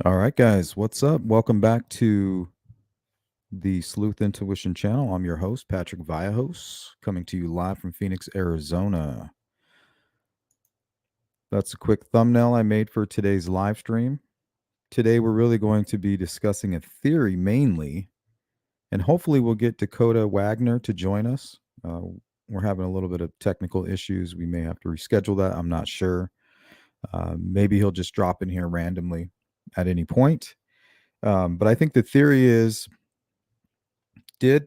All right, guys, what's up? Welcome back to the Sleuth Intuition channel. I'm your host, Patrick Vallejos, coming to you live from Phoenix, Arizona. That's a quick thumbnail I made for today's live stream. Today, we're really going to be discussing a theory mainly, and hopefully, we'll get Dakoda Wagoner to join us. We're having a little bit of technical issues. We may have to reschedule that. I'm not sure. Maybe he'll just drop in here randomly at any point. But I think the theory is, did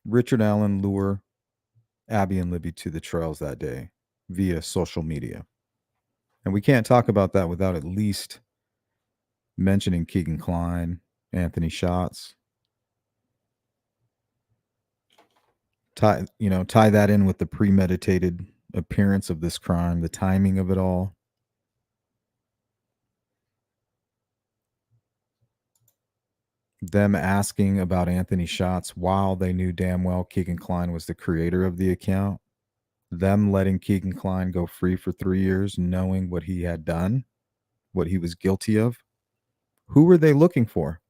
Richard Allen lure Abby and Libby to the trails that day via social media? And we can't talk about that without at least mentioning Keegan Klein, Anthony Schatz. Tie that in with the premeditated appearance of this crime, the timing of it all. Them asking about Anthony Schatz while they knew damn well Keegan Klein was the creator of the account. Them letting Keegan Klein go free for 3 years, knowing what he had done, what he was guilty of. Who were they looking for?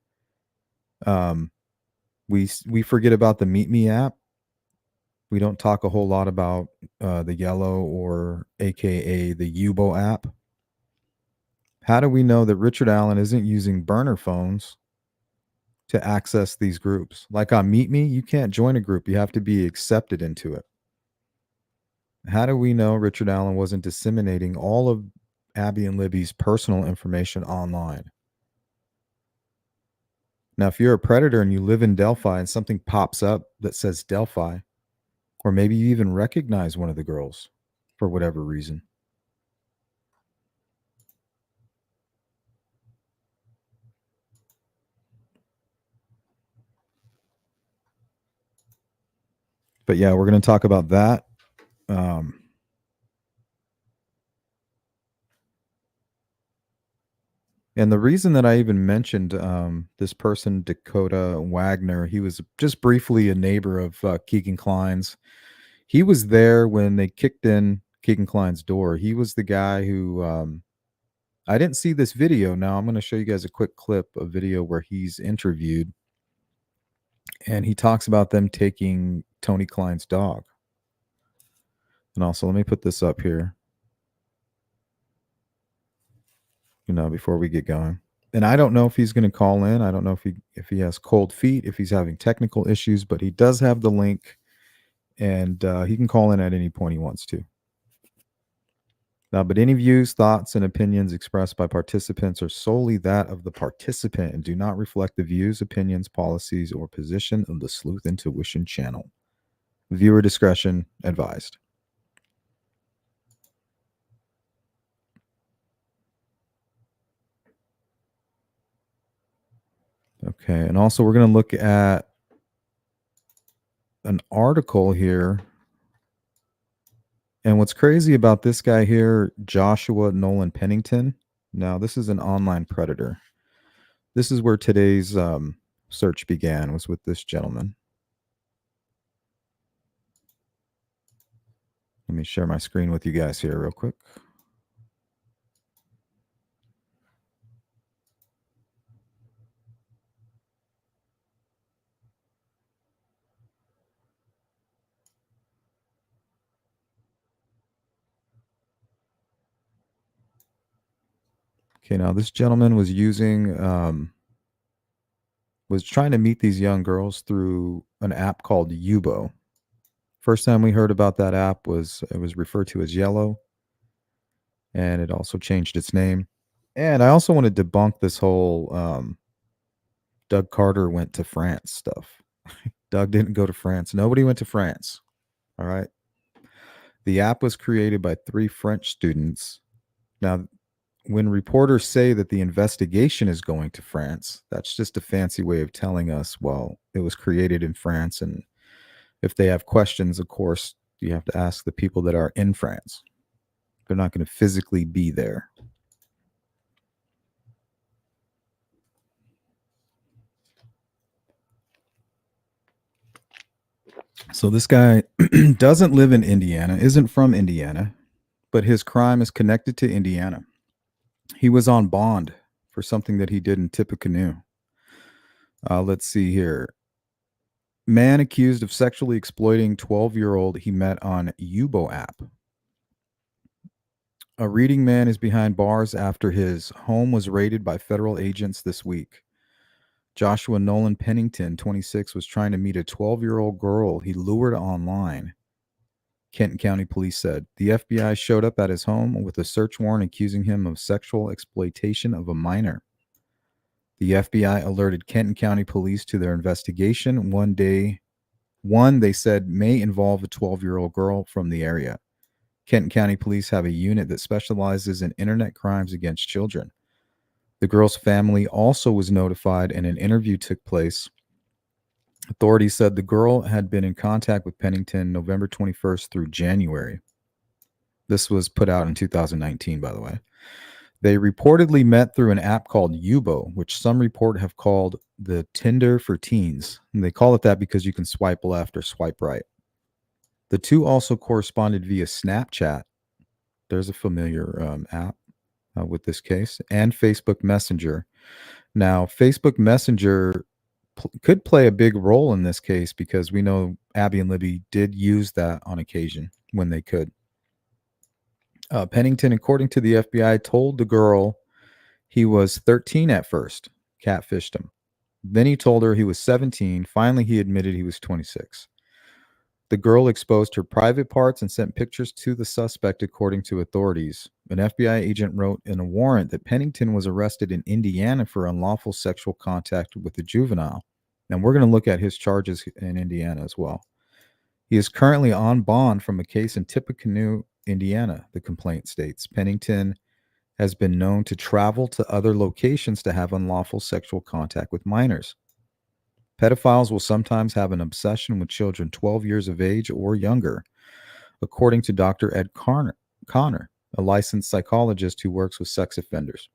We forget about the Meet Me app. We don't talk a whole lot about the Yellow, or AKA the Yubo app. How do we know that Richard Allen isn't using burner phones to access these groups? Like on Meet Me, you can't join a group. You have to be accepted into it. How do we know Richard Allen wasn't disseminating all of Abby and Libby's personal information online? Now, if you're a predator and you live in Delphi and something pops up that says Delphi, or maybe you even recognize one of the girls for whatever reason, but yeah, we're going to talk about that. And the reason that I even mentioned this person, Dakoda Wagoner, he was just briefly a neighbor of Keegan Klein's. He was there when they kicked in Keegan Klein's door. He was the guy who I didn't see this video. Now I'm going to show you guys a quick clip of video where he's interviewed, and he talks about them taking Tony Klein's dog. And also, let me put this up here, before we get going. And I don't know if he's going to call in. I don't know if he has cold feet, if he's having technical issues, but he does have the link, and he can call in at any point he wants to. Now, but any views, thoughts, and opinions expressed by participants are solely that of the participant and do not reflect the views, opinions, policies, or position of the Sleuth Intuition channel. Viewer discretion advised. Okay, and also we're going to look at an article here. And what's crazy about this guy here, Joshua Nolan Pennington, now this is an online predator. This is where today's search began, was with this gentleman. Let me share my screen with you guys here real quick. Okay, now this gentleman was trying to meet these young girls through an app called Yubo. First time we heard about that app it was referred to as Yellow, and it also changed its name. And I also want to debunk this whole Doug Carter went to France stuff. Doug didn't go to France. Nobody went to France. All right. The app was created by 3 French students. Now, when reporters say that the investigation is going to France, that's just a fancy way of telling us, well, it was created in France. And if they have questions, of course, you have to ask the people that are in France. They're not going to physically be there. So this guy doesn't live in Indiana, isn't from Indiana, but his crime is connected to Indiana. He was on bond for something that he did in Tippecanoe. Let's see here. Man accused of sexually exploiting 12-year-old he met on Yubo app. A reading man is behind bars after his home was raided by federal agents this week. Joshua Nolan Pennington, 26, was trying to meet a 12-year-old girl he lured online. Kenton County Police said the FBI showed up at his home with a search warrant accusing him of sexual exploitation of a minor. The FBI alerted Kenton County Police to their investigation. One, they said, may involve a 12-year-old girl from the area. Kenton County Police have a unit that specializes in internet crimes against children. The girl's family also was notified, and an interview took place. Authorities said the girl had been in contact with Pennington November 21st through January. This was put out in 2019, by the way. They reportedly met through an app called Yubo, which some report have called the Tinder for teens. And they call it that because you can swipe left or swipe right. The two also corresponded via Snapchat. There's a familiar app with this case, and Facebook Messenger. Now, Facebook Messenger could play a big role in this case because we know Abby and Libby did use that on occasion when they could. Pennington, according to the FBI, told the girl he was 13 at first, catfished him. Then he told her he was 17. Finally, he admitted he was 26. The girl exposed her private parts and sent pictures to the suspect, according to authorities. An FBI agent wrote in a warrant that Pennington was arrested in Indiana for unlawful sexual contact with a juvenile. And we're going to look at his charges in Indiana as well. He is currently on bond from a case in Tippecanoe, Indiana, the complaint states. Pennington has been known to travel to other locations to have unlawful sexual contact with minors. Pedophiles will sometimes have an obsession with children 12 years of age or younger, according to Dr. Ed Connor, a licensed psychologist who works with sex offenders.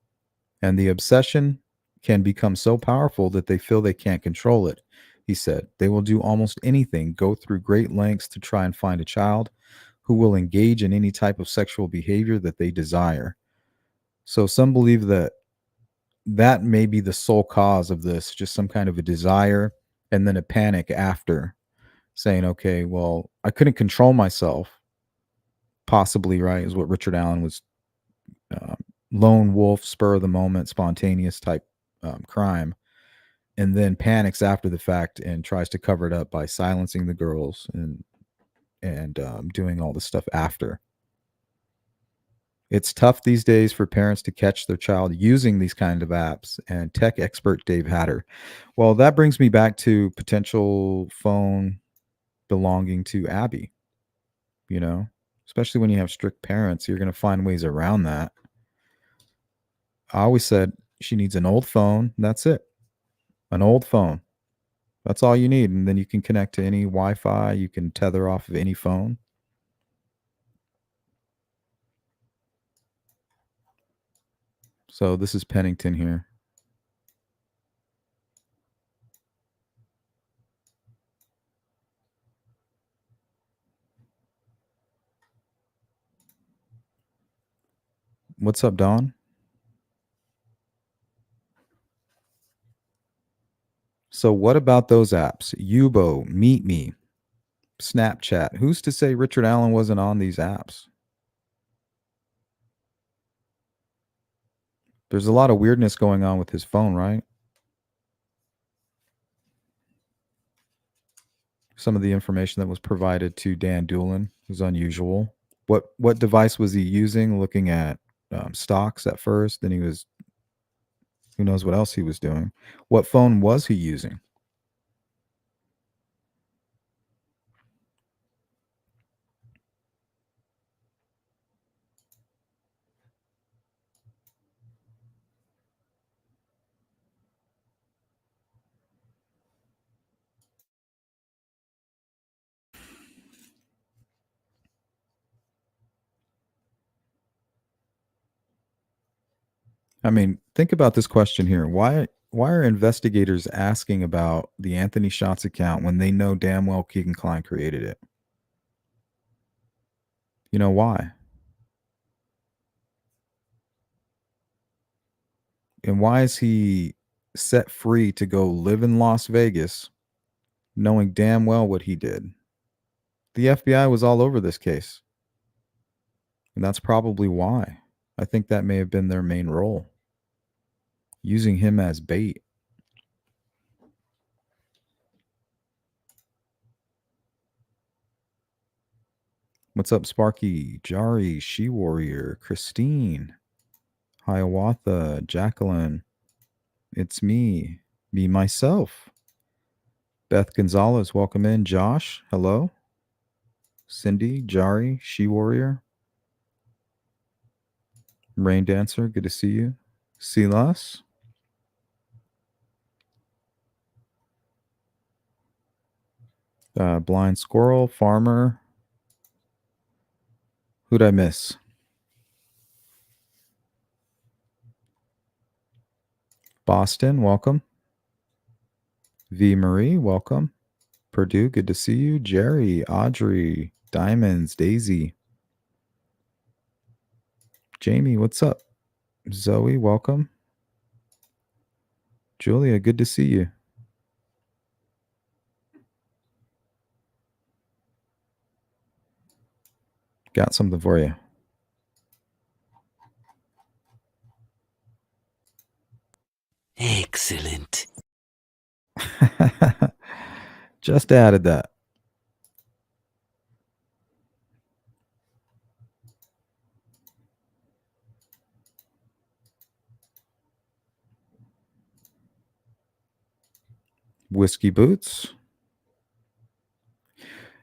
And the obsession can become so powerful that they feel they can't control it, he said. They will do almost anything, go through great lengths to try and find a child who will engage in any type of sexual behavior that they desire. So some believe that that may be the sole cause of this, just some kind of a desire and then a panic after, saying, okay, well, I couldn't control myself. Possibly, right, is what Richard Allen was, lone wolf, spur of the moment, spontaneous type crime, and then panics after the fact and tries to cover it up by silencing the girls and doing all the stuff after. It's tough these days for parents to catch their child using these kind of apps, and tech expert Dave Hatter. Well, that brings me back to potential phone belonging to Abby, you know, especially when you have strict parents, you're going to find ways around that. I always said she needs an old phone. That's it. An old phone. That's all you need. And then you can connect to any Wi-Fi. You can tether off of any phone. So this is Pennington here. What's up, Don? So what about those apps? Yubo, Meet Me, Snapchat. Who's to say Richard Allen wasn't on these apps? There's a lot of weirdness going on with his phone, right? Some of the information that was provided to Dan Doolin was unusual. What device was he using? Looking at stocks at first, then he was, who knows what else he was doing. What phone was he using? I mean, think about this question here. Why are investigators asking about the Anthony Shots account when they know damn well Keegan Klein created it? You know why? And why is he set free to go live in Las Vegas knowing damn well what he did? The FBI was all over this case. And that's probably why. I think that may have been their main role, using him as bait. What's up, Sparky, Jari, She Warrior, Christine, Hiawatha, Jacqueline? It's me, myself. Beth Gonzalez, welcome in. Josh, hello. Cindy, Jari, She Warrior, Rain Dancer, good to see you. Silas. Blind Squirrel, Farmer. Who'd I miss? Boston, welcome. V. Marie, welcome. Purdue, good to see you. Jerry, Audrey, Diamonds, Daisy. Jamie, what's up? Zoe, welcome. Julia, good to see you. Got something for you. Excellent. Just added that. Whiskey Boots.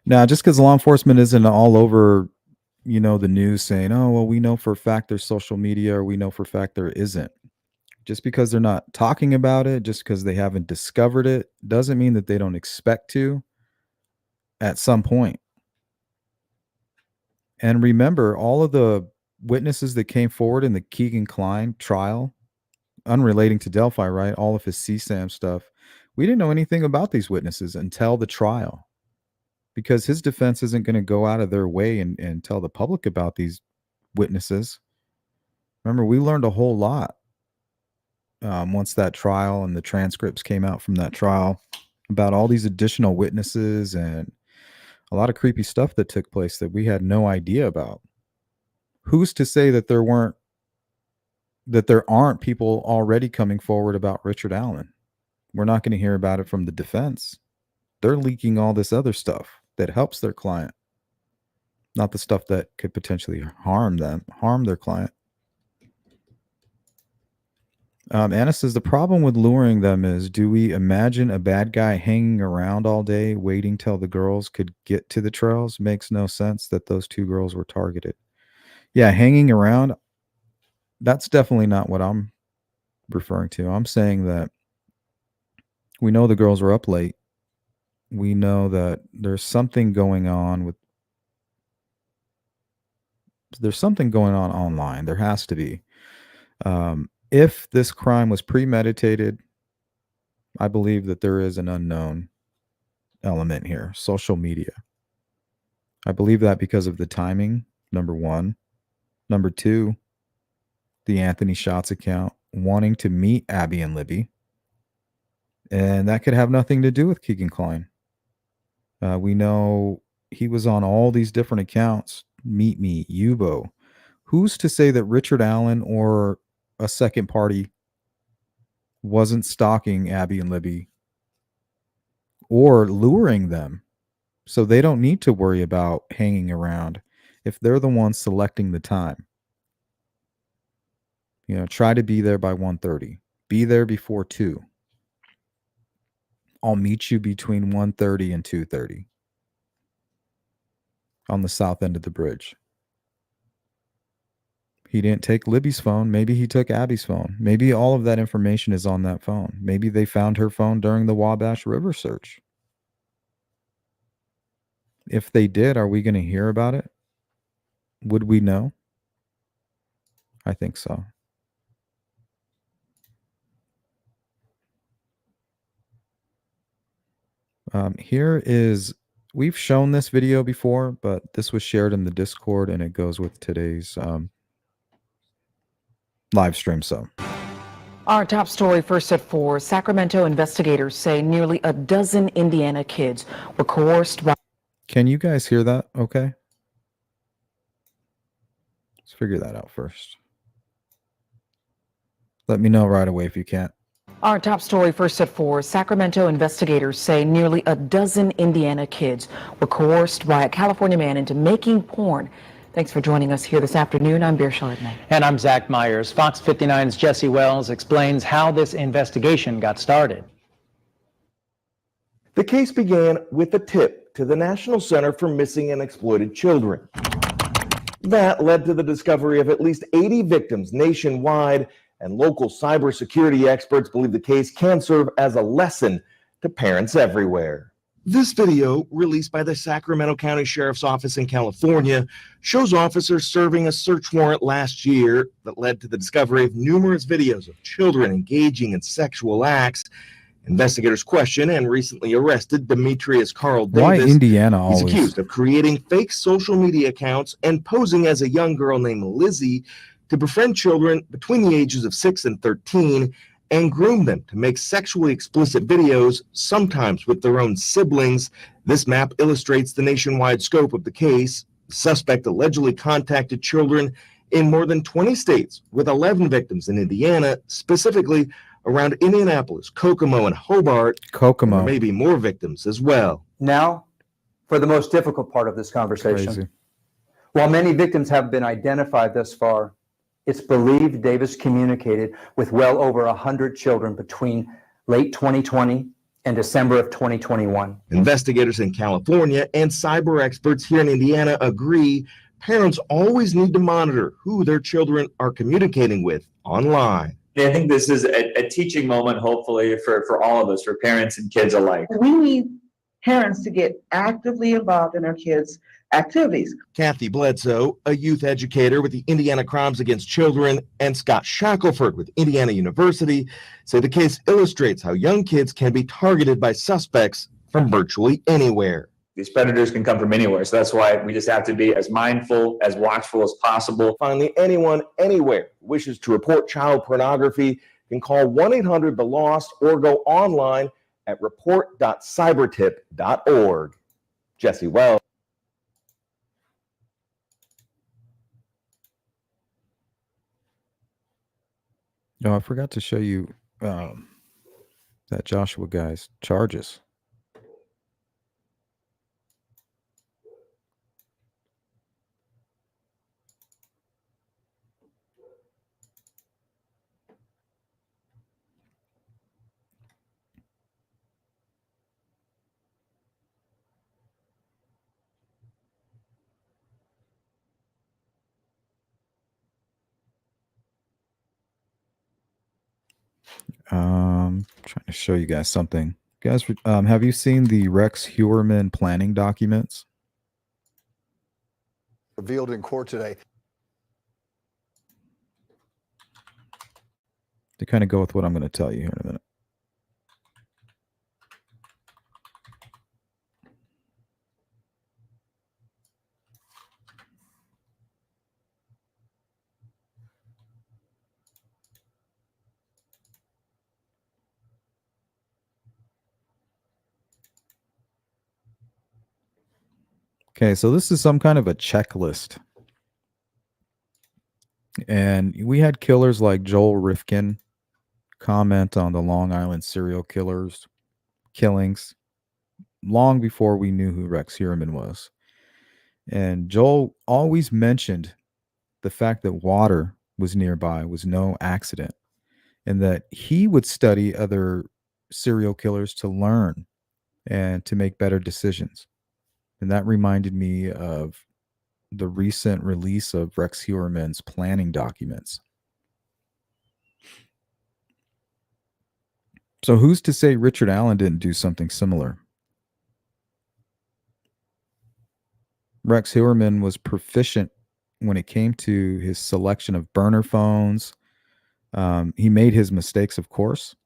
Now, just because law enforcement isn't all over, the news saying, oh, well, we know for a fact there's social media, or we know for a fact there isn't. Just because they're not talking about it, just because they haven't discovered it, doesn't mean that they don't expect to at some point. And remember, all of the witnesses that came forward in the Keegan Klein trial, unrelating to Delphi, right? All of his CSAM stuff. We didn't know anything about these witnesses until the trial, because his defense isn't going to go out of their way and tell the public about these witnesses. Remember, we learned a whole lot once that trial and the transcripts came out from that trial about all these additional witnesses and a lot of creepy stuff that took place that we had no idea about. Who's to say that there aren't people already coming forward about Richard Allen? We're not going to hear about it from the defense. They're leaking all this other stuff that helps their client, not the stuff that could potentially harm their client. Anna says the problem with luring them is, do we imagine a bad guy hanging around all day waiting till the girls could get to the trails? Makes no sense that those two girls were targeted. Yeah, hanging around, that's definitely not what I'm referring to. I'm saying that we know the girls were up late. We know that there's something going on online. There has to be. If this crime was premeditated, I believe that there is an unknown element here, social media. I believe that because of the timing, number one. Number two, the Anthony Shots account wanting to meet Abby and Libby. And that could have nothing to do with Keegan Klein. We know he was on all these different accounts. Meet Me, Yubo. Who's to say that Richard Allen or a second party wasn't stalking Abby and Libby or luring them, so they don't need to worry about hanging around if they're the ones selecting the time? Try to be there by 1:30. Be there before 2. I'll meet you between 1:30 and 2:30 on the south end of the bridge. He didn't take Libby's phone. Maybe he took Abby's phone. Maybe all of that information is on that phone. Maybe they found her phone during the Wabash River search. If they did, are we going to hear about it? Would we know? I think so. We've shown this video before, but this was shared in the Discord and it goes with today's live stream. So Our top story first at 4. Sacramento investigators say nearly a dozen Indiana kids were coerced by... Can you guys hear that okay? Let's figure that out first. Let me know right away if you can't. Our top story first at 4. Sacramento investigators say nearly a dozen Indiana kids were coerced by a California man into making porn. Thanks for joining us here this afternoon. I'm Bir Chardonnay. And I'm Zach Myers. Fox 59's Jesse Wells explains how this investigation got started. The case began with a tip to the National Center for Missing and Exploited Children. That led to the discovery of at least 80 victims nationwide, and local cybersecurity experts believe the case can serve as a lesson to parents everywhere. This video, released by the Sacramento County Sheriff's Office in California, shows officers serving a search warrant last year that led to the discovery of numerous videos of children engaging in sexual acts. Investigators question and recently arrested Demetrius Carl Davis. Why Indiana always? He's accused of creating fake social media accounts and posing as a young girl named Lizzie to befriend children between the ages of 6 and 13 and groom them to make sexually explicit videos, sometimes with their own siblings. This map illustrates the nationwide scope of the case. The suspect allegedly contacted children in more than 20 states, with 11 victims in Indiana, specifically around Indianapolis, Kokomo, and Hobart. Kokomo. There may be more victims as well. Now, for the most difficult part of this conversation. Crazy. While many victims have been identified thus far, it's believed Davis communicated with well over 100 children between late 2020 and December of 2021. Investigators in California and cyber experts here in Indiana agree parents always need to monitor who their children are communicating with online. I think this is a teaching moment, hopefully, for all of us, for parents and kids alike. We need parents to get actively involved in our kids' activities. Kathy Bledsoe, a youth educator with the Indiana Crimes Against Children, and Scott Shackelford with Indiana University say the case illustrates how young kids can be targeted by suspects from virtually anywhere. These predators can come from anywhere, so that's why we just have to be as mindful, as watchful as possible. Finally, anyone, anywhere who wishes to report child pornography can call 1-800-THE-LOST or go online at report.cybertip.org. Jesse Wells. No, I forgot to show you that Joshua guy's charges. Trying to show you guys something. Guys, have you seen the Rex Heuermann planning documents? Revealed in court today. They kind of go with what I'm going to tell you here in a minute. Okay, so this is some kind of a checklist. And we had killers like Joel Rifkin comment on the Long Island serial killings long before we knew who Rex Heuermann was. And Joel always mentioned the fact that water was nearby was no accident, and that he would study other serial killers to learn and to make better decisions. And that reminded me of the recent release of Rex Heuermann's planning documents. So who's to say Richard Allen didn't do something similar? Rex Heuermann was proficient when it came to his selection of burner phones. He made his mistakes, of course.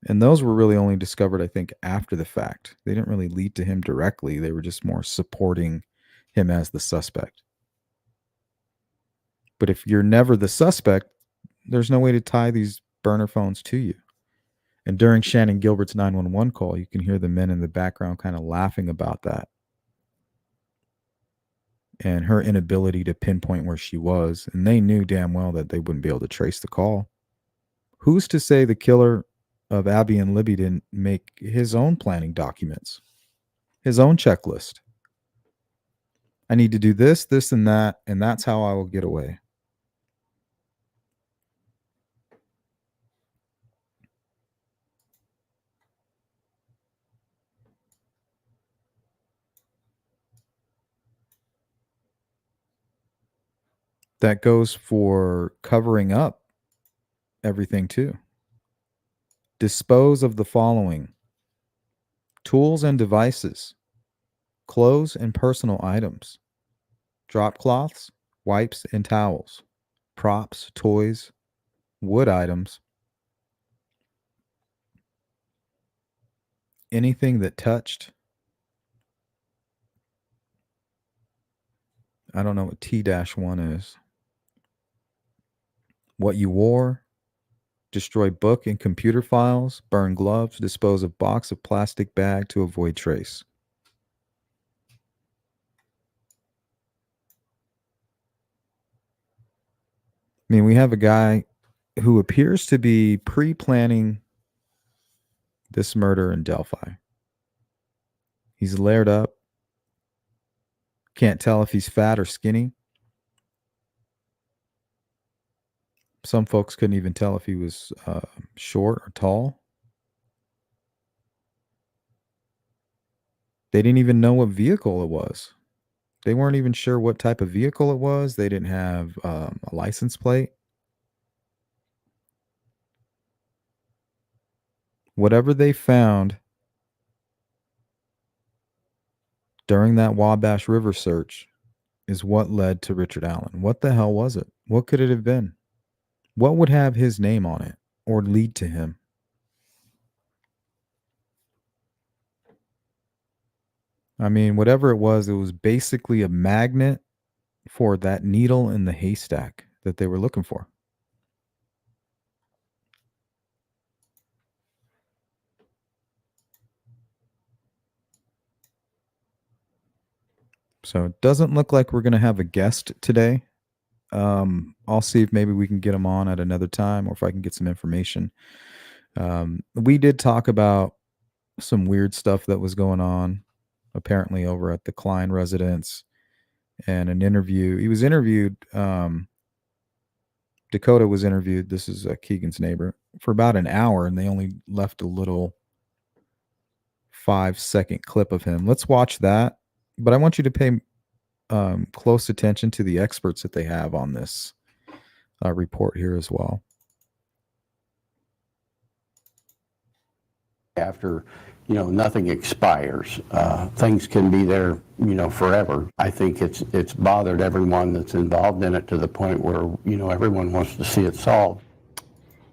And those were really only discovered, I think, after the fact. They didn't really lead to him directly. They were just more supporting him as the suspect. But if you're never the suspect, There's no way to tie these burner phones to you. And during Shannon Gilbert's 911 call, you can hear the men in the background kind of laughing about that and her inability to pinpoint where she was. And they knew damn well that they wouldn't be able to trace the call. Who's to say the killer of Abby and Libby didn't make his own planning documents, his own checklist? I need to do this, this, and that, and that's how I will get away. That goes for covering up everything too. Dispose of the following: tools and devices, clothes and personal items, drop cloths, wipes and towels, props, toys, wood items, anything that touched. I don't know what T-1 is. What you wore, destroy book and computer files, burn gloves, dispose of box of plastic bag to avoid trace. I mean, we have a guy who appears to be pre-planning this murder in Delphi. He's layered up. Can't tell if he's fat or skinny. Some folks couldn't even tell if he was short or tall. They didn't even know what vehicle it was. They weren't even sure what type of vehicle it was. They didn't have a license plate. Whatever they found during that Wabash River search is what led to Richard Allen. What the hell was it? What could it have been? What would have his name on it or lead to him? I mean, whatever it was basically a magnet for that needle in the haystack that they were looking for. So it doesn't look like we're going to have a guest today. I'll see if maybe we can get him on at another time or if I can get some information. We did talk about some weird stuff that was going on apparently over at the Klein residence, and an interview. He was interviewed. Dakoda was interviewed. This is Keegan's neighbor, for about an hour, and they only left a little 5-second clip of him. Let's watch that. But I want you to pay close attention to the experts that they have on this report here as well. After, nothing expires. Things can be there, forever. I think it's bothered everyone that's involved in it to the point where, everyone wants to see it solved.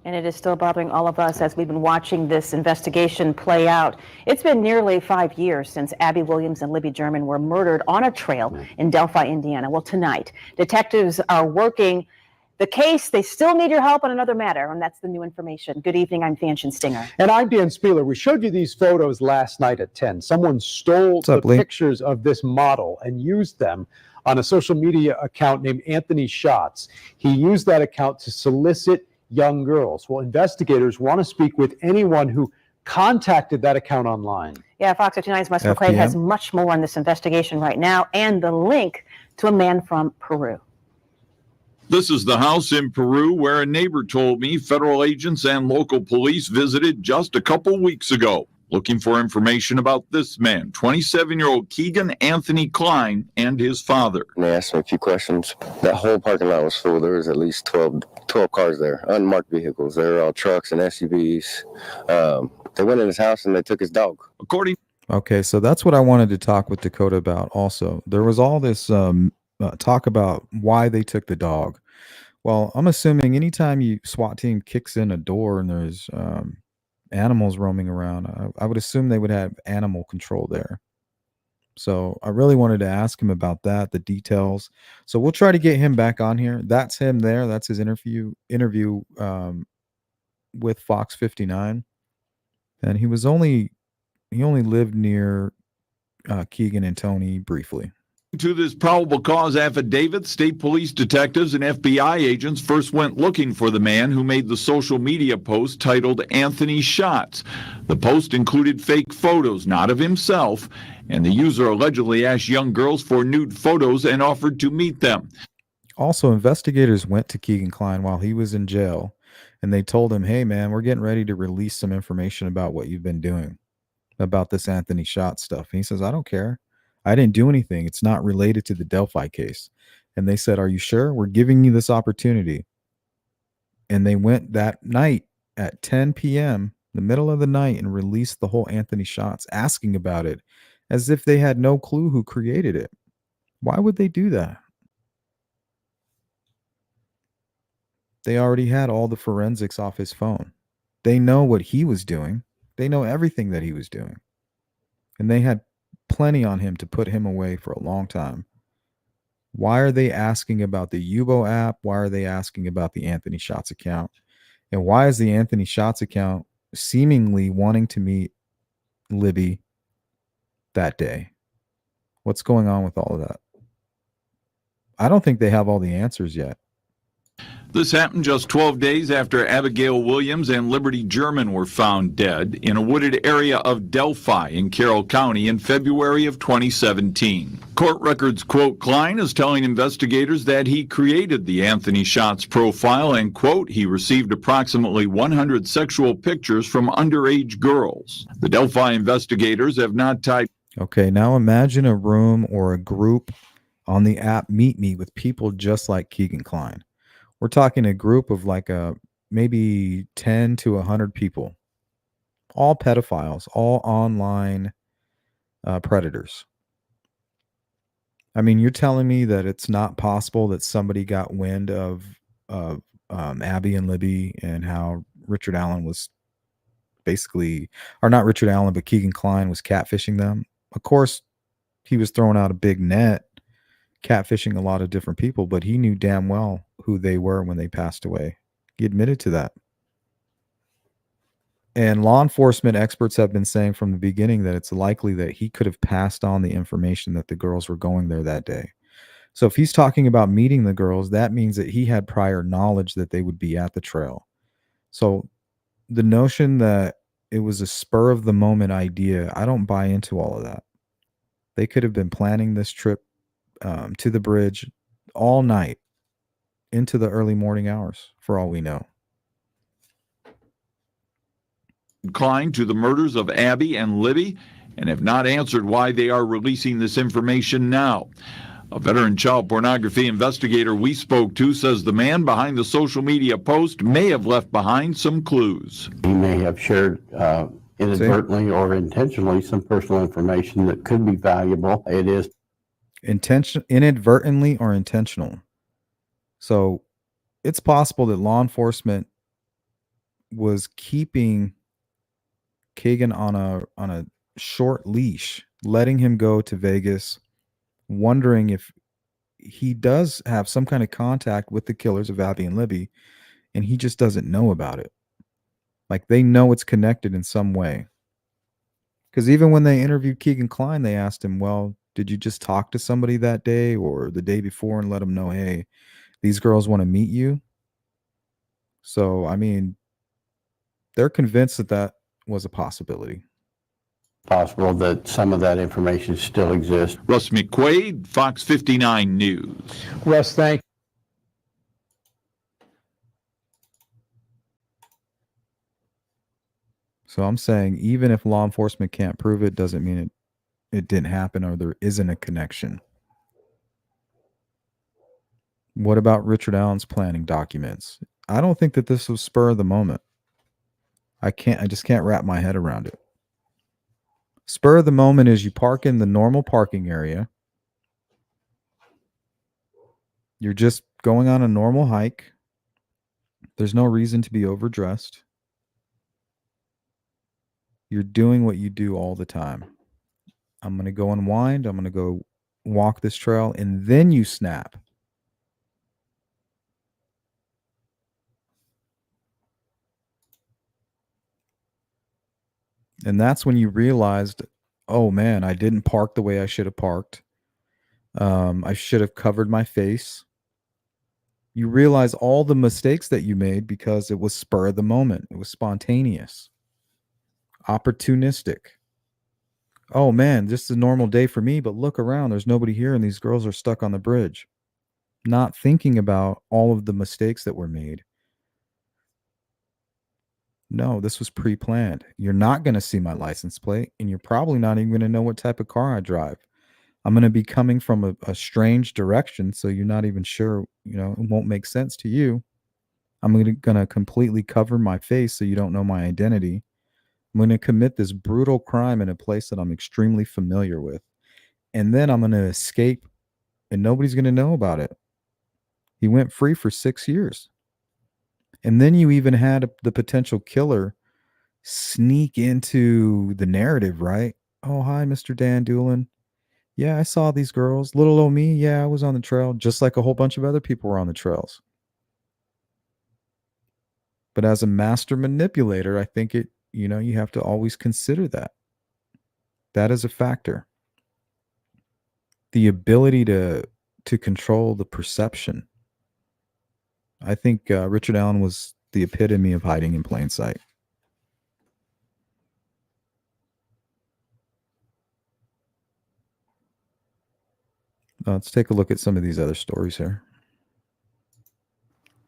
And it is still bothering all of us as we've been watching this investigation play out. It's been nearly 5 years since Abby Williams and Libby German were murdered on a trail in Delphi, Indiana. Well, tonight, detectives are working the case. They still need your help on another matter, and that's the new information. Good evening, I'm Fanchen Stinger. And I'm Dan Spieler. We showed you these photos last night at 10. Someone stole the pictures of this model and used them on a social media account named Anthony Schatz. He used that account to solicit young girls. Well, investigators want to speak with anyone who contacted that account online. Yeah, Fox 59's Wes McCrae has much more on this investigation right now and the link to a man from Peru. This is the house in Peru where a neighbor told me federal agents and local police visited just a couple weeks ago, looking for information about this man, 27-year-old Keegan Anthony Klein, and his father. They asked me a few questions. That whole parking lot was full. There was at least 12 cars there, unmarked vehicles. They were all trucks and SUVs. They went in his house and they took his dog. Okay, so that's what I wanted to talk with Dakoda about also. There was all this talk about why they took the dog. Well, I'm assuming anytime you SWAT team kicks in a door and there's animals roaming around, I would assume they would have animal control there. So I really wanted to ask him about that, the details. So we'll try to get him back on here. That's him there. That's his interview with Fox 59. And he only lived near Keegan and Tony briefly. To this probable cause affidavit, state police detectives and FBI agents first went looking for the man who made the social media post titled Anthony Shots. The post included fake photos, not of himself, and the user allegedly asked young girls for nude photos and offered to meet them. Also, investigators went to Keegan Klein while he was in jail, and they told him, hey, man, we're getting ready to release some information about what you've been doing, about this Anthony Shots stuff. And he says, I don't care. I didn't do anything. It's not related to the Delphi case. And they said, are you sure? We're giving you this opportunity. And they went that night at 10 p.m., the middle of the night, and released the whole Anthony Shots, asking about it as if they had no clue who created it. Why would they do that? They already had all the forensics off his phone. They know what he was doing. They know everything that he was doing. And they had plenty on him to put him away for a long time. Why are they asking about the Yubo app? Why are they asking about the Anthony Shots account? And why is the Anthony Shots account seemingly wanting to meet Libby that day? What's going on with all of that? I don't think they have all the answers yet. This happened just 12 days after Abigail Williams and Liberty German were found dead in a wooded area of Delphi in Carroll County in February of 2017. Court records quote Klein is telling investigators that he created the Anthony Shots profile and, quote, he received approximately 100 sexual pictures from underage girls. The Delphi investigators have not tied. Okay, now imagine a room or a group on the app Meet Me with people just like Keegan Klein. We're talking a group of like maybe 10 to 100 people, all pedophiles, all online predators. I mean, you're telling me that it's not possible that somebody got wind of Abby and Libby and how Richard Allen was basically, or not Richard Allen, but Keegan Klein was catfishing them. Of course, he was throwing out a big net, catfishing a lot of different people, but he knew damn well who they were when they passed away. He admitted to that. And law enforcement experts have been saying from the beginning that it's likely that he could have passed on the information that the girls were going there that day. So if he's talking about meeting the girls, that means that he had prior knowledge that they would be at the trail. So the notion that it was a spur of the moment idea, I don't buy into all of that. They could have been planning this trip to the bridge all night into the early morning hours, for all we know. Klein to the murders of Abby and Libby and have not answered why they are releasing this information now. A veteran child pornography investigator we spoke to says the man behind the social media post may have left behind some clues. He may have shared inadvertently or intentionally some personal information that could be valuable. It is inadvertently or intentional. So it's possible that law enforcement was keeping Kegan on a short leash, letting him go to Vegas, wondering if he does have some kind of contact with the killers of Abby and Libby, and he just doesn't know about it. Like they know it's connected in some way. Because even when they interviewed Keegan Klein, they asked him, well, did you just talk to somebody that day or the day before and let them know, hey, these girls want to meet you? So, I mean, they're convinced that that was a possibility. Possible that some of that information still exists. Russ McQuaid, Fox 59 News. Russ, thank you. So I'm saying even if law enforcement can't prove it, doesn't mean it didn't happen or there isn't a connection. What about Richard Allen's planning documents? I don't think that this was spur of the moment. I just can't wrap my head around it. Spur of the moment is you park in the normal parking area. You're just going on a normal hike. There's no reason to be overdressed. You're doing what you do all the time. I'm going to go unwind. I'm going to go walk this trail, and then you snap. And that's when you realized, oh man, I didn't park the way I should have parked. I should have covered my face. You realize all the mistakes that you made because it was spur of the moment. It was spontaneous, opportunistic. Oh man, this is a normal day for me, but look around. There's nobody here, and these girls are stuck on the bridge. Not thinking about all of the mistakes that were made. No, this was pre-planned. You're not going to see my license plate, and you're probably not even going to know what type of car I drive. I'm going to be coming from a strange direction, so you're not even sure, it won't make sense to you. I'm going to completely cover my face so you don't know my identity. I'm going to commit this brutal crime in a place that I'm extremely familiar with. And then I'm going to escape, and nobody's going to know about it. He went free for 6 years. And then you even had the potential killer sneak into the narrative, right? Oh, hi, Mr. Dan Doolin. Yeah, I saw these girls. Little old me, yeah, I was on the trail, just like a whole bunch of other people were on the trails. But as a master manipulator, I think you have to always consider that. That is a factor. The ability to control the perception. I think Richard Allen was the epitome of hiding in plain sight. Let's take a look at some of these other stories here.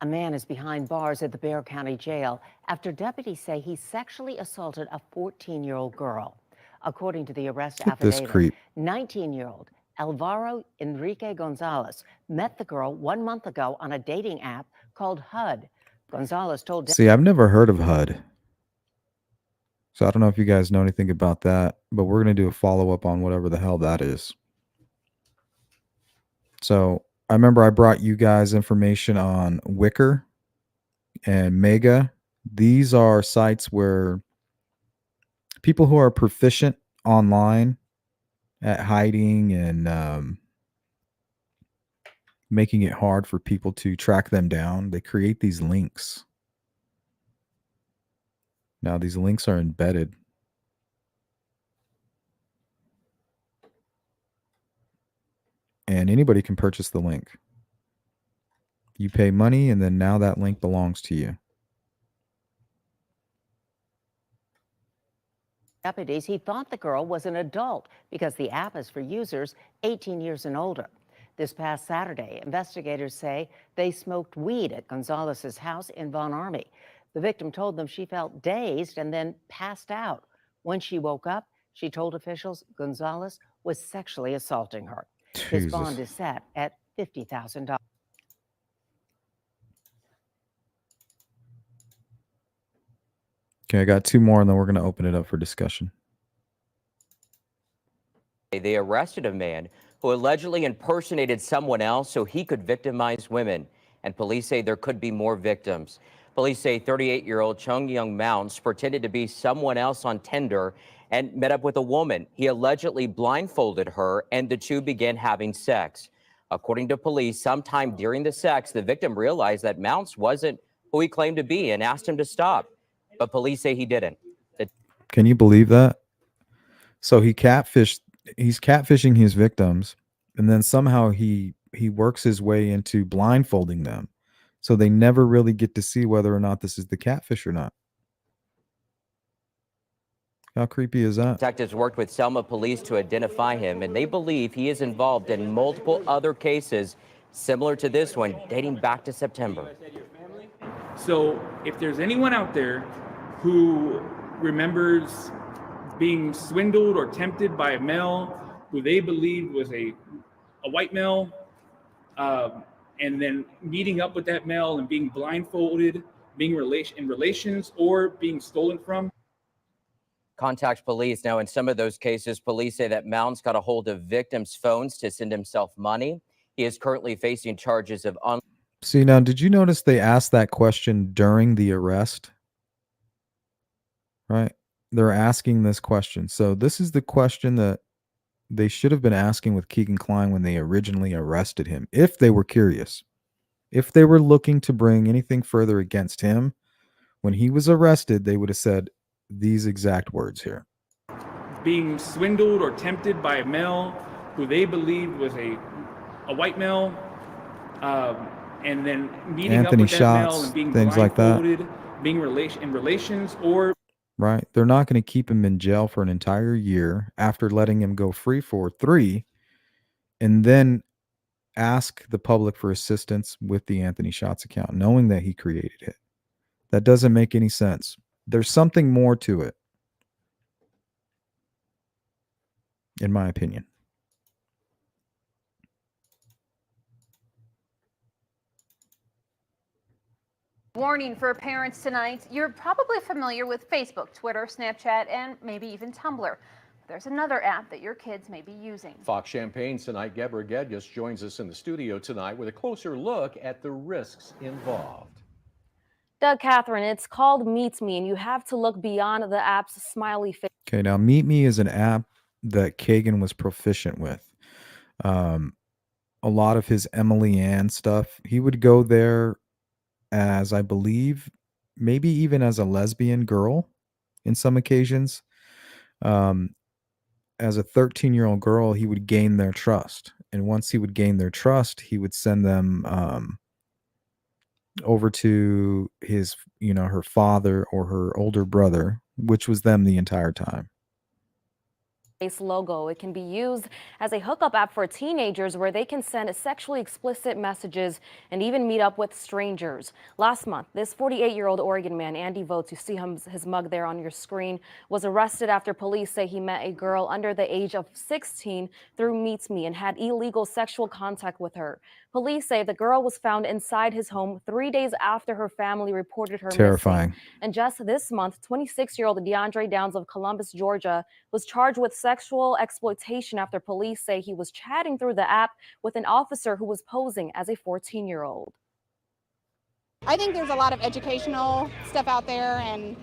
A man is behind bars at the Bexar County Jail after deputies say he sexually assaulted a 14-year-old girl. According to the arrest affidavit, 19-year-old Alvaro Enrique Gonzalez met the girl 1 month ago on a dating app called HUD. Gonzalez told... See, I've never heard of HUD. So I don't know if you guys know anything about that, but we're going to do a follow-up on whatever the hell that is. So I remember I brought you guys information on Wicker and Mega. These are sites where people who are proficient online at hiding and making it hard for people to track them down, they create these links. Now, these links are embedded. And anybody can purchase the link. You pay money, and then now that link belongs to you. Deputies, he thought the girl was an adult because the app is for users 18 years and older. This past Saturday, investigators say they smoked weed at Gonzalez's house in Von Army. The victim told them she felt dazed and then passed out. When she woke up, she told officials Gonzalez was sexually assaulting her. His bond is set at $50,000. Okay, I got two more, and then we're going to open it up for discussion. They arrested a man who allegedly impersonated someone else so he could victimize women. And police say there could be more victims. Police say 38-year-old Chung Young Mounts pretended to be someone else on Tinder and met up with a woman. He allegedly blindfolded her, and the two began having sex. According to police, sometime during the sex, the victim realized that Mounts wasn't who he claimed to be and asked him to stop. But police say he didn't. Can you believe that? So he's catfishing his victims, and then somehow he works his way into blindfolding them. So they never really get to see whether or not this is the catfish or not. How creepy is that? Detectives worked with Selma police to identify him, and they believe he is involved in multiple other cases similar to this one dating back to September. So if there's anyone out there who remembers being swindled or tempted by a male who they believed was a white male, and then meeting up with that male and being blindfolded, being in relations, or being stolen from. Contact police. Now, in some of those cases, police say that Mounds got a hold of victims' phones to send himself money. He is currently facing charges of See, now, did you notice they asked that question during the arrest? Right? They're asking this question. So this is the question that they should have been asking with Keegan Klein when they originally arrested him, if they were curious. If they were looking to bring anything further against him, when he was arrested, they would have said these exact words here. Being swindled or tempted by a male who they believed was a white male, and then meeting Anthony up with that male shots, and being things like that. blindfolded, being in relations, or Right? They're not going to keep him in jail for an entire year after letting him go free for 3, and then ask the public for assistance with the Anthony Shots account, knowing that he created it. That doesn't make any sense. There's something more to it, in my opinion. Warning for parents tonight. You're probably familiar with Facebook, Twitter, Snapchat, and maybe even Tumblr. There's another app that your kids may be using. Fox Champagne's tonight, Deborah Gedges joins us in the studio tonight with a closer look at the risks involved. Doug, Catherine, it's called Meet Me, and you have to look beyond the app's smiley face. Okay, now Meet Me is an app that Kegan was proficient with. A lot of his Emily Ann stuff, he would go there as, I believe, maybe even as a lesbian girl in some occasions. As a 13-year-old girl, he would gain their trust. And once he would gain their trust, he would send them over to his, her father or her older brother, which was them the entire time. Logo. It can be used as a hookup app for teenagers where they can send sexually explicit messages and even meet up with strangers. Last month, this 48-year-old Oregon man, Andy Votes, you see his mug there on your screen, was arrested after police say he met a girl under the age of 16 through Meet Me and had illegal sexual contact with her. Police say the girl was found inside his home 3 days after her family reported her Terrifying. missing. And just this month, 26-year-old DeAndre Downs of Columbus, Georgia, was charged with sexual exploitation after police say he was chatting through the app with an officer who was posing as a 14-year-old. I think there's a lot of educational stuff out there and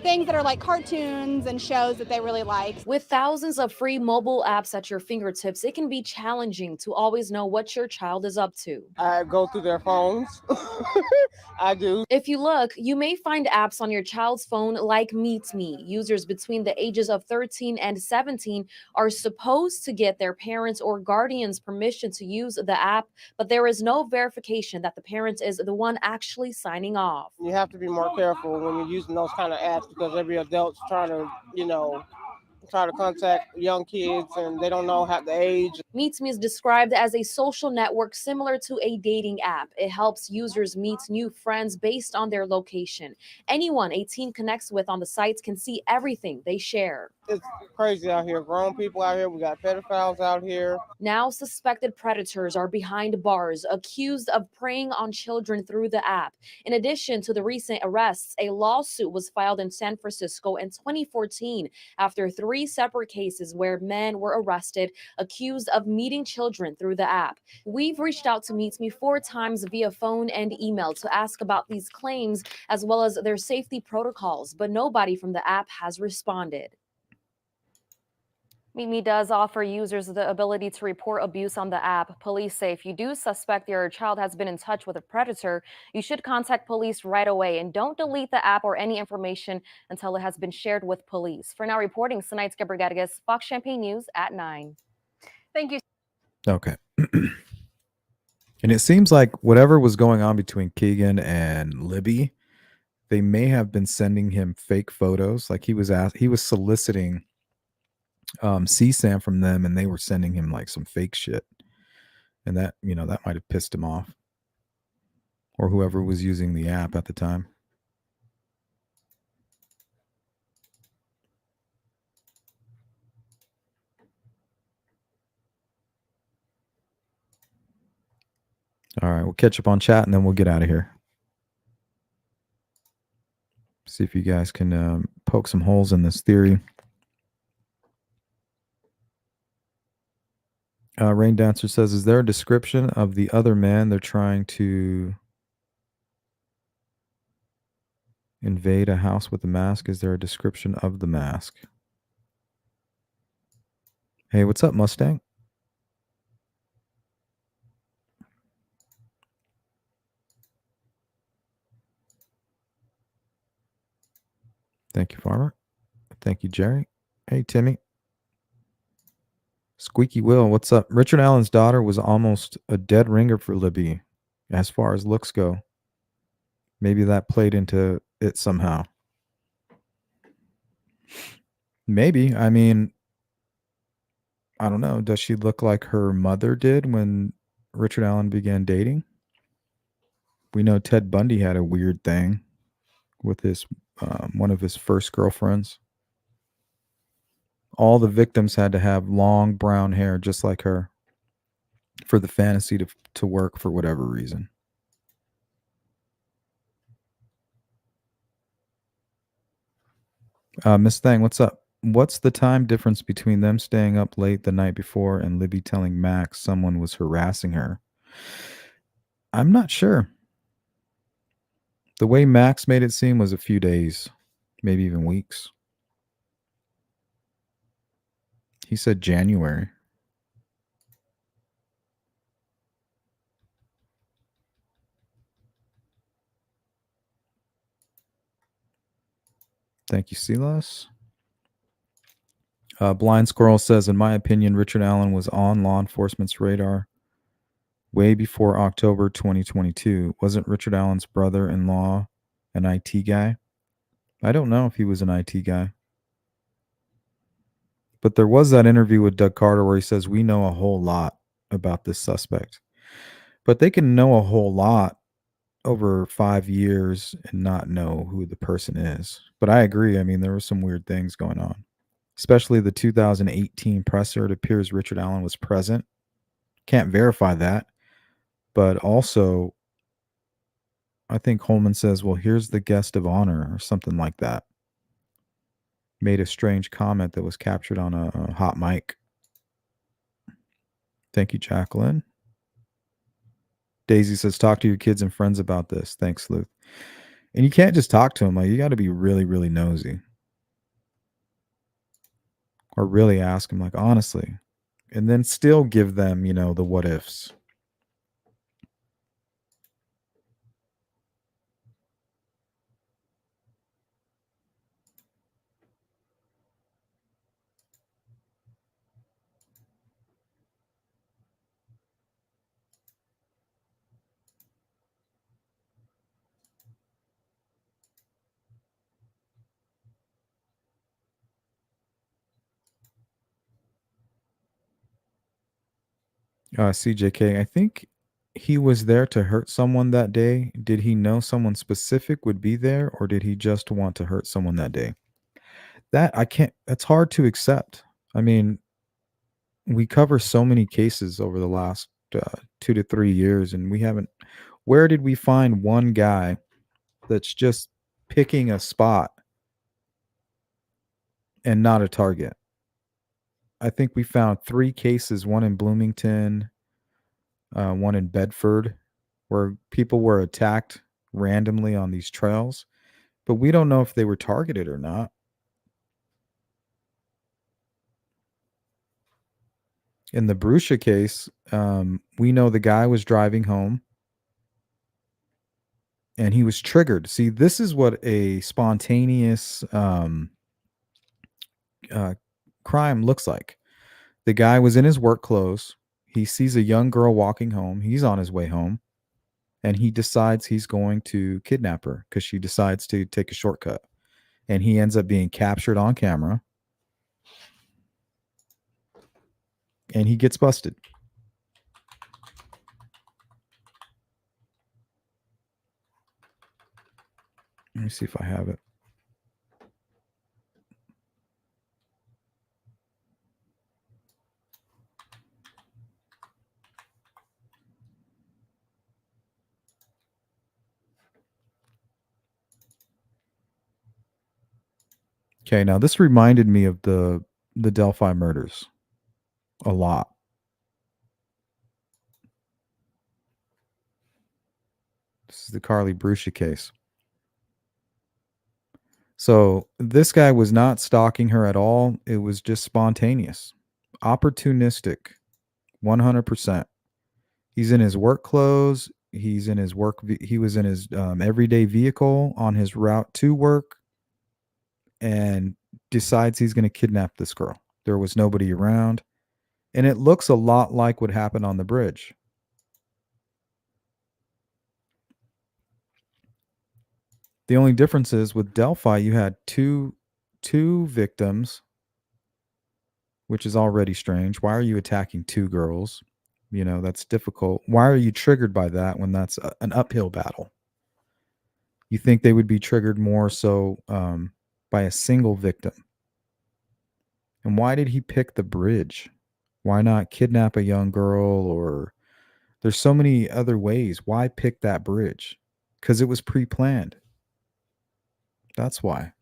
things that are like cartoons and shows that they really like. With thousands of free mobile apps at your fingertips, it can be challenging to always know what your child is up to. I go through their phones. I do. If you look, you may find apps on your child's phone like Meet Me. Users between the ages of 13 and 17 are supposed to get their parents' or guardians' permission to use the app, but there is no verification that the parent is the one actually signing off. You have to be more careful when you're using those kind of apps because every adult's trying to, try to contact young kids and they don't know the age. Meet Me is described as a social network similar to a dating app. It helps users meet new friends based on their location. Anyone a teen connects with on the sites can see everything they share. It's crazy out here. Grown people out here. We got pedophiles out here. Now suspected predators are behind bars, accused of preying on children through the app. In addition to the recent arrests, a lawsuit was filed in San Francisco in 2014 after 3 separate cases where men were arrested, accused of meeting children through the app. We've reached out to Meet Me 4 times via phone and email to ask about these claims as well as their safety protocols, but nobody from the app has responded. Meet Me does offer users the ability to report abuse on the app. Police say if you do suspect your child has been in touch with a predator, you should contact police right away and don't delete the app or any information until it has been shared with police. For now, reporting tonight's Deborah Gedges, Fox Champagne News at 9. Thank you. Okay. And it seems like whatever was going on between Kegan and Libby, they may have been sending him fake photos. Like he was soliciting CSAM from them, and they were sending him like some fake shit, and that that might have pissed him off, or whoever was using the app at the time. All right, we'll catch up on chat and then we'll get out of here. See if you guys can poke some holes in this theory. Rain Dancer says, is there a description of the other man they're trying to invade a house with a mask? Is there a description of the mask? Hey, what's up, Mustang? Thank you, Farmer. Thank you, Jerry. Hey, Timmy. Squeaky Will, what's up? Richard Allen's daughter was almost a dead ringer for Libby as far as looks go. Maybe that played into it somehow. Maybe. I mean, I don't know. Does she look like her mother did when Richard Allen began dating? We know Ted Bundy had a weird thing with his one of his first girlfriends. All the victims had to have long brown hair just like her for the fantasy to work for whatever reason. Miss Thang, what's up? What's the time difference between them staying up late the night before and Libby telling Max someone was harassing her? I'm not sure. The way Max made it seem was a few days, maybe even weeks. He said January. Thank you, Silas. Blind Squirrel says, in my opinion, Richard Allen was on law enforcement's radar way before October 2022. Wasn't Richard Allen's brother-in-law an IT guy? I don't know if he was an IT guy. But there was that interview with Doug Carter where he says, we know a whole lot about this suspect. But they can know a whole lot over 5 years and not know who the person is. But I agree. I mean, there were some weird things going on. Especially the 2018 presser. It appears Richard Allen was present. Can't verify that. But also, I think Holman says, well, here's the guest of honor or something like that. Made a strange comment that was captured on a hot mic. Thank you, Jacqueline. Daisy says, talk to your kids and friends about this. Thanks, Luke. And you can't just talk to them. Like, you got to be really, really nosy. Or really ask them, like, honestly. And then still give them, the what ifs. CJK, I think he was there to hurt someone that day. Did he know someone specific would be there, or did he just want to hurt someone that day? That's hard to accept. I mean, we cover so many cases over the last 2 to 3 years, and where did we find one guy that's just picking a spot and not a target? I think we found 3 cases, one in Bloomington, one in Bedford, where people were attacked randomly on these trails, but we don't know if they were targeted or not. In the Bruscia case, we know the guy was driving home and he was triggered. See, this is what a spontaneous crime looks like. The guy was in his work clothes. He sees a young girl walking home. He's on his way home. And he decides he's going to kidnap her because she decides to take a shortcut. And he ends up being captured on camera. And he gets busted. Let me see if I have it. Okay, now this reminded me of the Delphi murders a lot. This is the Carly Bruscia case. So this guy was not stalking her at all. It was just spontaneous. Opportunistic. 100%. He's in his work clothes. He was in his everyday vehicle on his route to work, and decides he's going to kidnap this girl. There was nobody around. And it looks a lot like what happened on the bridge. The only difference is with Delphi, you had two victims, which is already strange. Why are you attacking two girls? You know, that's difficult. Why are you triggered by that when that's an uphill battle? You think they would be triggered more so by a single victim? And why did he pick the bridge? Why not kidnap a young girl? Or there's so many other ways. Why pick that bridge? Because it was pre-planned. That's why.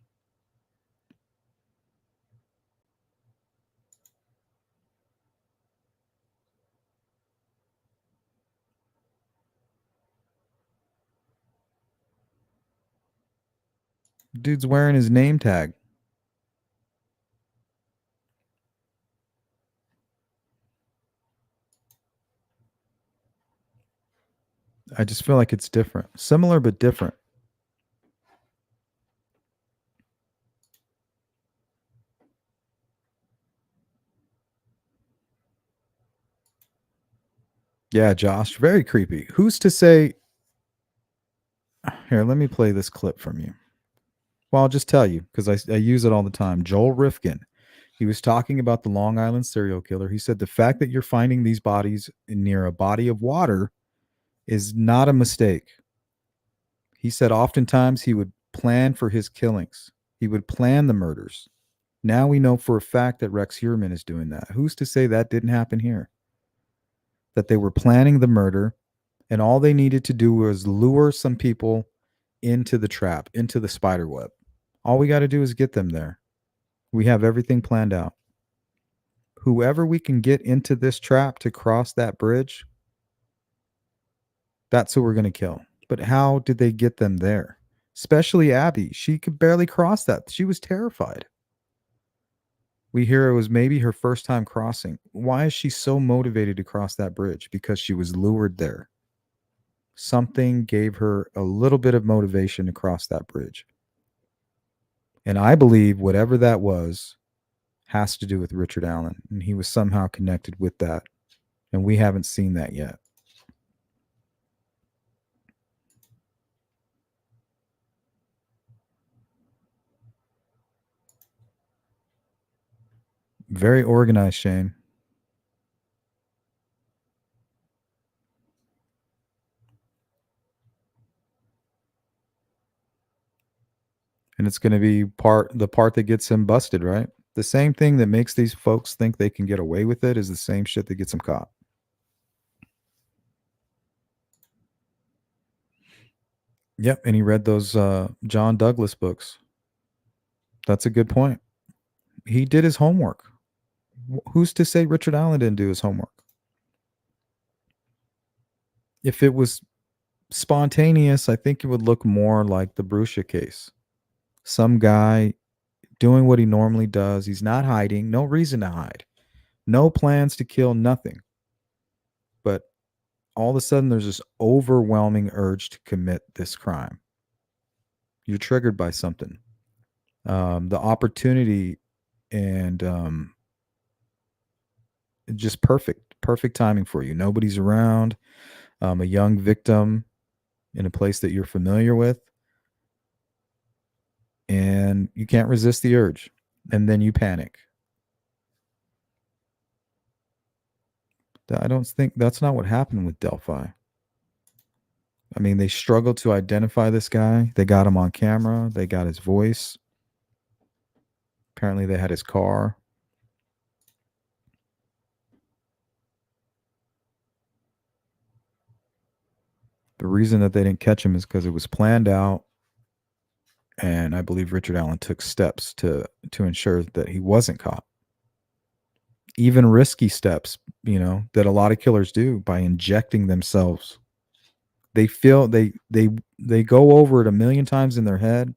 Dude's wearing his name tag. I just feel like it's different. Similar, but different. Yeah, Josh, very creepy. Who's to say... Here, let me play this clip from you. Well, I'll just tell you, because I use it all the time. Joel Rifkin, he was talking about the Long Island serial killer. He said the fact that you're finding these bodies near a body of water is not a mistake. He said oftentimes he would plan for his killings. He would plan the murders. Now we know for a fact that Rex Heuermann is doing that. Who's to say that didn't happen here? That they were planning the murder, and all they needed to do was lure some people into the trap, into the spider web. All we got to do is get them there. We have everything planned out. Whoever we can get into this trap to cross that bridge, that's who we're going to kill. But how did they get them there? Especially Abby. She could barely cross that. She was terrified. We hear it was maybe her first time crossing. Why is she so motivated to cross that bridge? Because she was lured there. Something gave her a little bit of motivation to cross that bridge. And I believe whatever that was has to do with Richard Allen. And he was somehow connected with that. And we haven't seen that yet. Very organized, Shane. And it's going to be the part that gets him busted, right? The same thing that makes these folks think they can get away with it is the same shit that gets them caught. Yep, and he read those John Douglas books. That's a good point. He did his homework. Who's to say Richard Allen didn't do his homework? If it was spontaneous, I think it would look more like the Bruscia case. Some guy doing what he normally does. He's not hiding. No reason to hide. No plans to kill, nothing. But all of a sudden, there's this overwhelming urge to commit this crime. You're triggered by something. The opportunity and just perfect timing for you. Nobody's around. A young victim in a place that you're familiar with. And you can't resist the urge. And then you panic. I don't think that's not what happened with Delphi. I mean, they struggled to identify this guy. They got him on camera. They got his voice. Apparently, they had his car. The reason that they didn't catch him is because it was planned out. And I believe Richard Allen took steps to ensure that he wasn't caught. Even risky steps, that a lot of killers do by injecting themselves. They feel they go over it a million times in their head,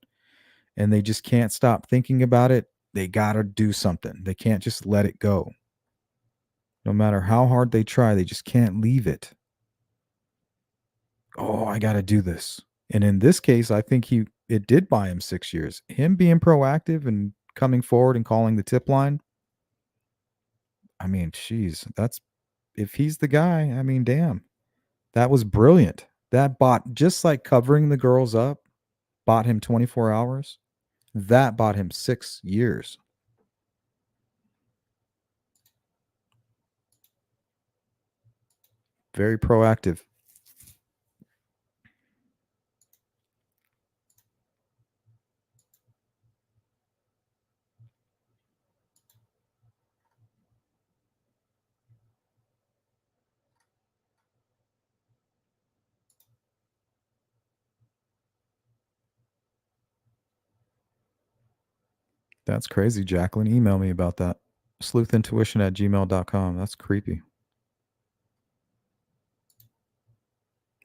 and they just can't stop thinking about it. They got to do something. They can't just let it go. No matter how hard they try, they just can't leave it. Oh, I got to do this. And in this case, I think it did buy him 6 years. Him being proactive and coming forward and calling the tip line. I mean, geez, if he's the guy, I mean, damn. That was brilliant. That bought, just like covering the girls up, bought him 24 hours. That bought him 6 years. Very proactive. That's crazy, Jacqueline. Email me about that. sleuthintuition@gmail.com. That's creepy.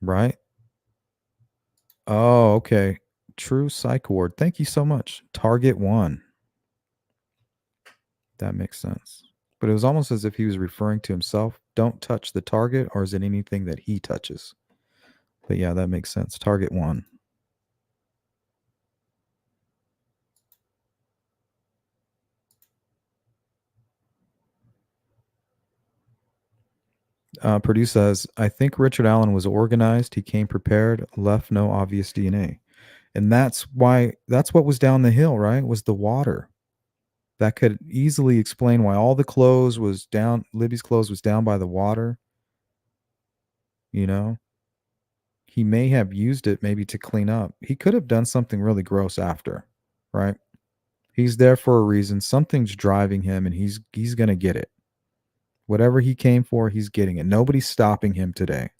Right? Oh, okay. True Psych Ward. Thank you so much. Target 1. That makes sense. But it was almost as if he was referring to himself. Don't touch the target, or is it anything that he touches? But yeah, that makes sense. Target 1. Purdue says, I think Richard Allen was organized. He came prepared, left no obvious DNA. And that's what was down the hill, right? Was the water. That could easily explain why all the clothes was down. Libby's clothes was down by the water. You know, he may have used it maybe to clean up. He could have done something really gross after, right? He's there for a reason. Something's driving him, and he's going to get it. Whatever he came for, he's getting it. Nobody's stopping him today.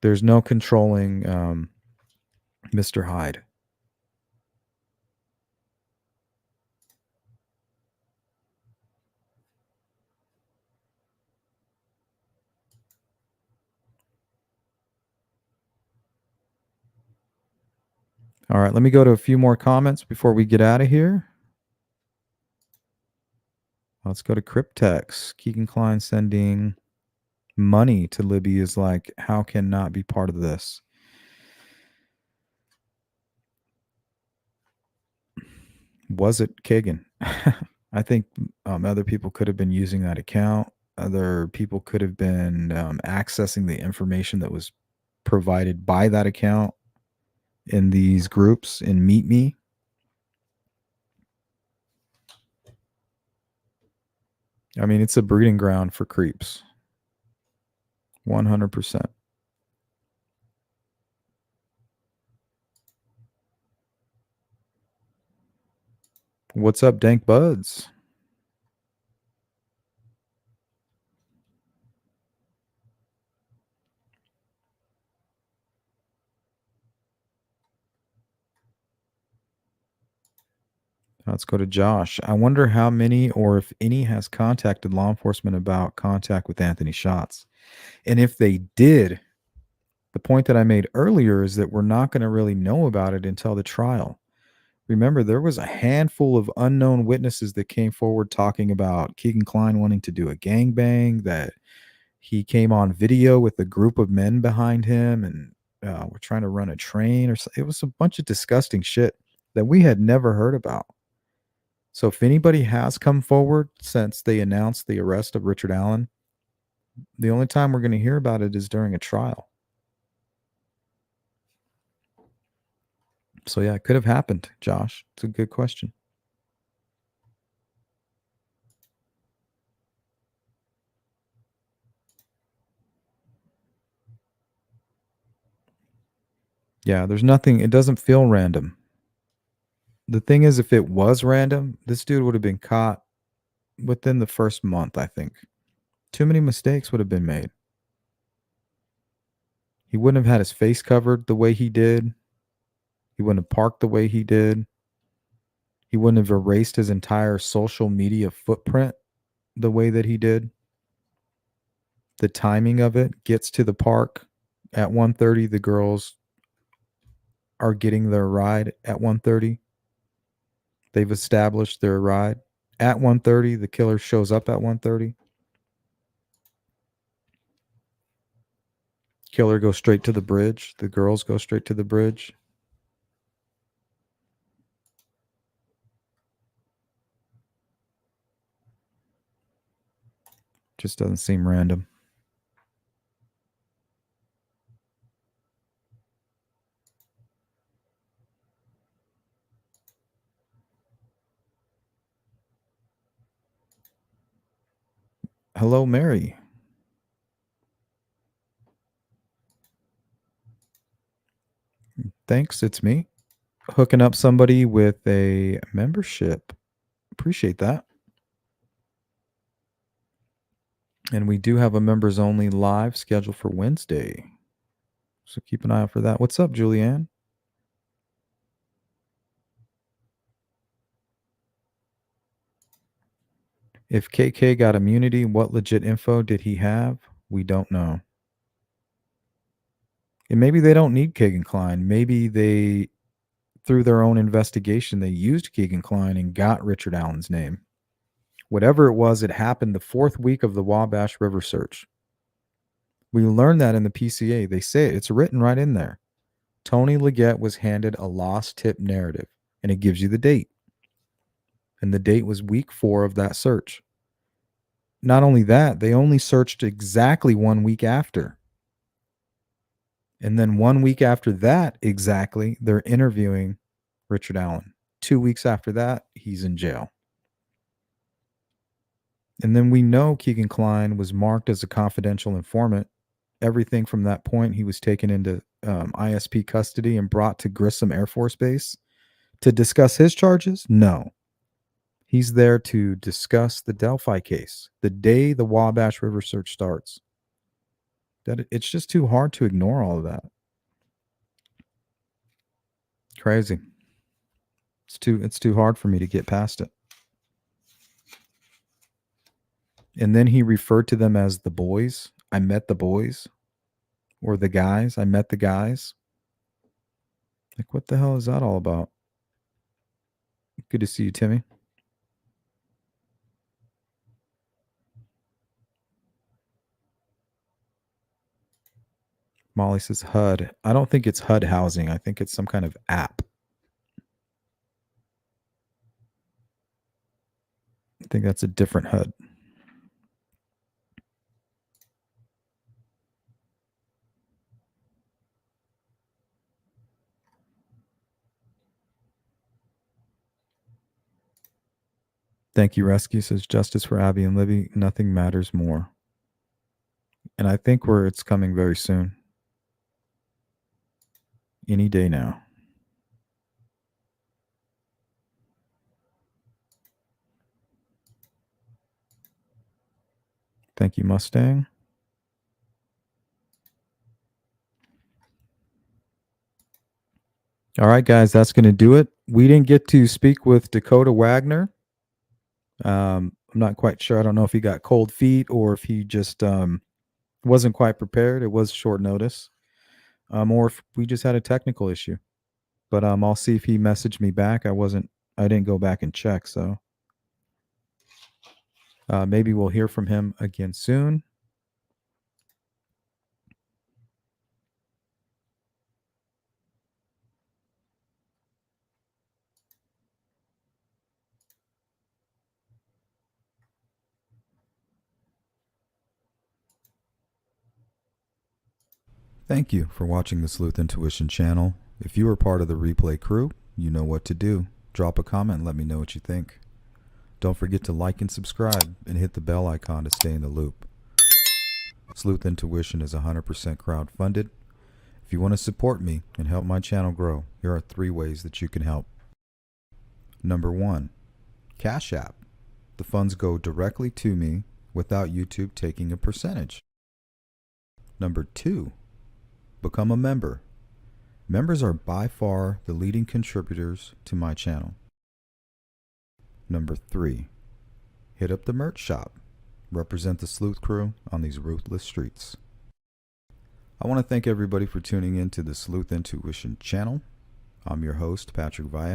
There's no controlling Mr. Hyde. All right, let me go to a few more comments before we get out of here. Let's go to Cryptex. Keegan Klein sending money to Libby is like, how can not be part of this? Was it Kegan? I think other people could have been using that account. Other people could have been accessing the information that was provided by that account in these groups in Meet Me. I mean, it's a breeding ground for creeps. 100%. What's up, Dank Buds? Let's go to Josh. I wonder how many or if any has contacted law enforcement about contact with Anthony Schatz. And if they did, the point that I made earlier is that we're not going to really know about it until the trial. Remember, there was a handful of unknown witnesses that came forward talking about Keegan Klein wanting to do a gangbang, that he came on video with a group of men behind him and we're trying to run a train. It was a bunch of disgusting shit that we had never heard about. So if anybody has come forward since they announced the arrest of Richard Allen, the only time we're going to hear about it is during a trial. So yeah, it could have happened, Josh. It's a good question. Yeah, there's nothing, it doesn't feel random. The thing is, if it was random, this dude would have been caught within the first month, I think. Too many mistakes would have been made. He wouldn't have had his face covered the way he did. He wouldn't have parked the way he did. He wouldn't have erased his entire social media footprint the way that he did. The timing of it gets to the park at 1:30. The girls are getting their ride at 1:30. They've established their ride At 1:30, the killer shows up at 1:30. Killer goes straight to the bridge. The girls go straight to the bridge. Just doesn't seem random. Hello, Mary. Thanks, it's me. Hooking up somebody with a membership. Appreciate that. And we do have a members only live scheduled for Wednesday. So keep an eye out for that. What's up, Julianne? If KK got immunity, what legit info did he have? We don't know. And maybe they don't need Keegan Klein. Maybe they, through their own investigation, they used Keegan Klein and got Richard Allen's name. Whatever it was, it happened the 4th week of the Wabash River search. We learned that in the PCA. They say it. It's written right in there. Tony Leggett was handed a lost tip narrative, and it gives you the date. And the date was week 4 of that search. Not only that, they only searched exactly 1 week after. And then 1 week after that, exactly, they're interviewing Richard Allen. 2 weeks after that, he's in jail. And then we know Keegan Klein was marked as a confidential informant. Everything from that point, he was taken into ISP custody and brought to Grissom Air Force Base to discuss his charges? No. He's there to discuss the Delphi case, the day the Wabash River search starts. That it's just too hard to ignore all of that. Crazy. It's too hard for me to get past it. And then he referred to them as the boys. I met the boys. Or the guys. I met the guys. Like, what the hell is that all about? Good to see you, Timmy. Molly says HUD. I don't think it's HUD housing. I think it's some kind of app. I think that's a different HUD. Thank you, Rescue. Says justice for Abby and Libby. Nothing matters more. And I think it's coming very soon. Any day now. Thank you, Mustang. All right, guys, that's going to do it. We didn't get to speak with Dakoda Wagoner. I'm not quite sure. I don't know if he got cold feet or if he just wasn't quite prepared. It was short notice. Or if we just had a technical issue. But I'll see if he messaged me back. I didn't go back and check, so maybe we'll hear from him again soon. Thank you for watching the Sleuth Intuition channel. If you are part of the replay crew, you know what to do. Drop a comment and let me know what you think. Don't forget to like and subscribe and hit the bell icon to stay in the loop. Sleuth Intuition is 100% crowd-funded. If you want to support me and help my channel grow, here are 3 ways that you can help. Number 1, Cash App. The funds go directly to me without YouTube taking a percentage. Number 2, become a member. Members are by far the leading contributors to my channel. Number 3, hit up the merch shop. Represent the Sleuth crew on these ruthless streets. I want to thank everybody for tuning in to the Sleuth Intuition channel. I'm your host, Patrick Vaya.